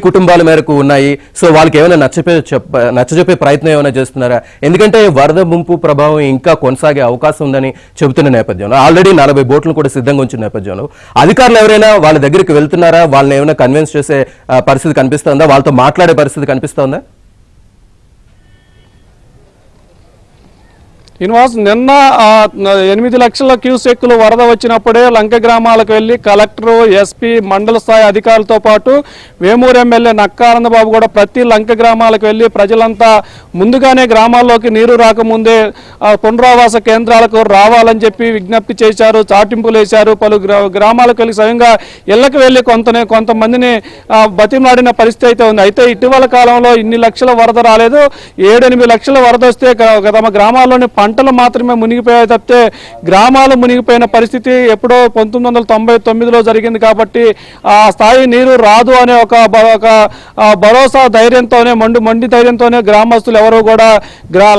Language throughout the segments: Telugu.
కుటుంబాల మేరకు ఉన్నాయి. సో వాళ్ళకి ఏమైనా నచ్చజెప్పే ప్రయత్నం ఏమైనా చేస్తున్నారా? ఎందుకంటే వరద ముంపు ప్రభావం ఇంకా కొనసాగే అవకాశం ఉందని చెబుతున్న నేపథ్యంలో, ఆల్రెడీ 40 బోట్లు కూడా సిద్ధంగా ఉంచిన నేపథ్యంలో అధికారులు ఎవరైనా వాళ్ళ దగ్గరికి వెళ్తున్నారా? వాళ్ళని ఏమైనా కన్విన్స్ చేసే పరిస్థితి కనిపిస్తుందా? వాళ్ళతో మాట్లాడే పరిస్థితి కనిపిస్తుందా? శ్రీనివాస్, నిన్న 8 లక్షల క్యూసెక్కులు వరద వచ్చినప్పుడే లంక గ్రామాలకు వెళ్లి కలెక్టరు, ఎస్పీ, మండల స్థాయి అధికారులతో పాటు వేమూరు ఎమ్మెల్యే నక్కానందబాబు కూడా ప్రతి లంక గ్రామాలకు వెళ్లి ప్రజలంతా ముందుగానే గ్రామాల్లోకి నీరు రాకముందే పునరావాస కేంద్రాలకు రావాలని చెప్పి విజ్ఞప్తి చేశారు, చాటింపులు వేశారు. పలు గ్రామాలకు వెళ్ళి స్వయంగా ఇళ్లకు వెళ్లి కొంతమందిని బతిమలాడిన పరిస్థితి అయితే ఉంది. అయితే ఇటీవల కాలంలో ఇన్ని లక్షల వరద రాలేదు. 7-8 లక్షల వరద వస్తే తమ గ్రామాల్లోని పంటలు మాత్రమే మునిగిపోయాయి తప్పితే గ్రామాలు మునిగిపోయిన పరిస్థితి ఎప్పుడో 1999లో జరిగింది. కాబట్టి ఆ స్థాయి నీరు రాదు అనే ఒక భరోసా ధైర్యంతోనే మొండి ధైర్యంతోనే గ్రామస్తులు ఎవరు కూడా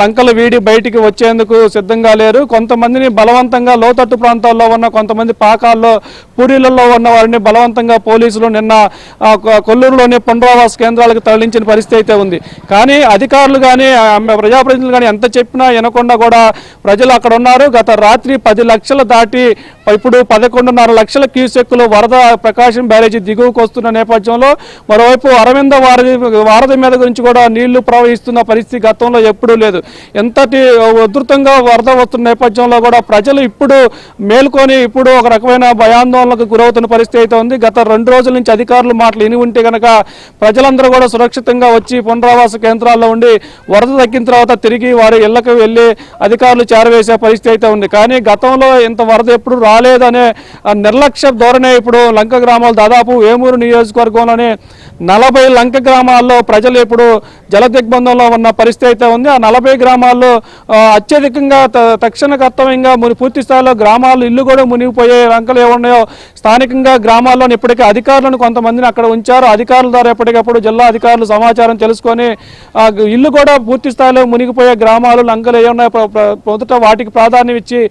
లంకలు వీడి బయటికి వచ్చేందుకు సిద్ధంగా లేరు. కొంతమందిని బలవంతంగా లోతట్టు ప్రాంతాల్లో ఉన్న కొంతమంది పాకాల్లో పూరీలలో ఉన్న వారిని బలవంతంగా పోలీసులు నిన్న కొల్లూరులోని పునరావాస కేంద్రాలకు తరలించిన పరిస్థితి అయితే ఉంది. కానీ అధికారులు కానీ ప్రజాప్రతినిధులు కానీ ఎంత చెప్పినా వినకుండా కూడా ప్రజలు అక్కడ ఉన్నారు. గత రాత్రి 10 లక్షలు దాటి ఇప్పుడు 11.5 లక్షల క్యూసెక్కులు వరద ప్రకాశం బ్యారేజీ దిగువకు వస్తున్న నేపథ్యంలో మరోవైపు అరవింద వారధి మీద గురించి కూడా నీళ్లు ప్రవహిస్తున్న పరిస్థితి గతంలో ఎప్పుడూ లేదు. ఎంతటి ఉధృతంగా వరద వస్తున్న నేపథ్యంలో కూడా ప్రజలు ఇప్పుడు మేల్కొని ఇప్పుడు ఒక రకమైన భయాందోళనకు గురవుతున్న పరిస్థితి అయితే ఉంది. గత 2 రోజుల నుంచి అధికారులు మాటలు విని ఉంటే కనుక ప్రజలందరూ కూడా సురక్షితంగా వచ్చి పునరావాస కేంద్రాల్లో ఉండి వరద తగ్గిన తర్వాత తిరిగి వారి ఇళ్లకు వెళ్ళి అధికారులు చేరవేసే పరిస్థితి అయితే ఉంది. కానీ గతంలో ఇంత వరద ఎప్పుడు రాలేదనే నిర్లక్ష్య ధోరణే ఇప్పుడు లంక గ్రామాలు దాదాపు వేమూరు నియోజకవర్గంలోని 40 లంక గ్రామాల్లో ప్రజలు ఇప్పుడు జల దిగ్బంధంలో ఉన్న పరిస్థితి అయితే ఉంది. ఆ 40 గ్రామాల్లో అత్యధికంగా తక్షణ కర్తవ్యంగా పూర్తి స్థాయిలో గ్రామాలు ఇల్లు కూడా మునిగిపోయే లంకలు ఏమున్నాయో స్థానికంగా గ్రామాల్లోని ఇప్పటికే అధికారులను కొంతమందిని అక్కడ ఉంచారు. అధికారుల ద్వారా ఎప్పటికప్పుడు జిల్లా అధికారులు సమాచారం తెలుసుకొని ఇల్లు కూడా పూర్తి స్థాయిలో మునిగిపోయే గ్రామాలు లంకలు ఏమున్నాయో మొదట వాటికి ప్రాధాన్యం ఇచ్చి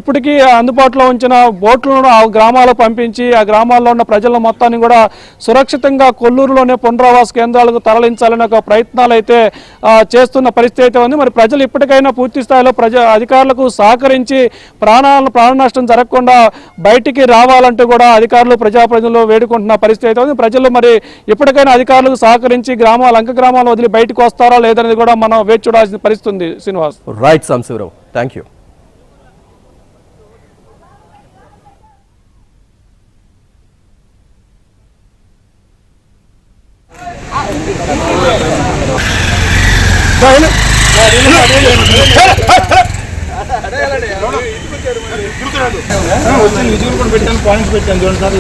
ఇప్పటికీ అందుబాటులో ఉంచిన బోట్లను ఆ గ్రామాలకు పంపించి ఆ గ్రామాల్లో ఉన్న ప్రజల మొత్తాన్ని కూడా సురక్షితంగా కొల్లూరులోనే పునరావాస కేంద్రాలకు తరలించాలనే ఒక ప్రయత్నాలు అయితే చేస్తున్న పరిస్థితి అయితే ఉంది. మరి ప్రజలు ఇప్పటికైనా పూర్తి స్థాయిలో అధికారులకు సహకరించి ప్రాణ నష్టం జరగకుండా బయటికి రావాలంటూ కూడా అధికారులు ప్రజాప్రతినిధులు వేడుకుంటున్న పరిస్థితి అయితే ఉంది. ప్రజలు మరి ఇప్పటికైనా అధికారులకు సహకరించి లంక గ్రామాలను వదిలి బయటకు వస్తారా లేదనేది కూడా మనం వేచి చూడాల్సిన పరిస్థితి ఉంది. Srinivas. Right Sambasivarao, thank you. పెట్టాను పాయింట్స్ పెట్టాను చూడండి సార్.